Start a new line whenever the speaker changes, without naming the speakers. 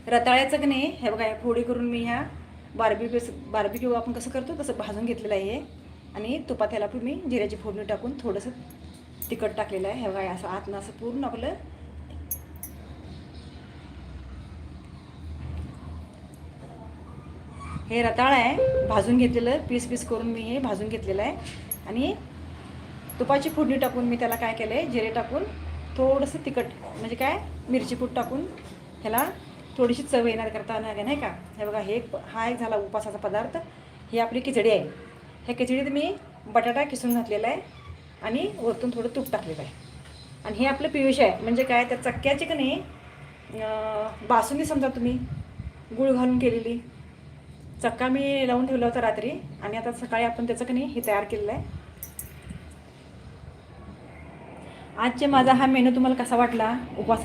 रताळ्याचं की नाही हे बघा, फोडी करून मी ह्या बार्बिक्यू आपण कसं करतो तसं भाजून घेतलेलं आहे. आणि तुपात ह्याला पण मी जिऱ्याची फोडणी टाकून थोडंसं तिखट टाकलेलं आहे. हे बघा असं आतनं असं पूर्ण आपलं हे रताळ आहे भाजून घेतलेलं, पीस पीस करून मी हे भाजून घेतलेलं आहे. आणि तुपाची फोडणी टाकून मी त्याला काय केलं आहे, जिरे टाकून थोडंसं तिखट म्हणजे काय मिरची पूड टाकून ह्याला थोडीशी चव येणार करता नाही का. हे बघा हा एक झाला उपासाचा पदार्थ. ही आपली खिचडी आहे. ह्या खिचडीत मी बटाटा किसून घातलेला आहे आणि वरतून थोडं तूप टाकलेलं आहे. आणि हे आपलं पियुष आहे म्हणजे काय, त्या चक्क्याची की नाही बासुंदी समजा तुम्ही गूळ घालून केलेली चक्का मी लावून ठेवला होता रात्री. आणि आता सकाळी आपण त्याचं की नाही हे तयार केलेलं आहे. आजचे माझा हा मेनू तुम्हाला कसा वाटला, उपवास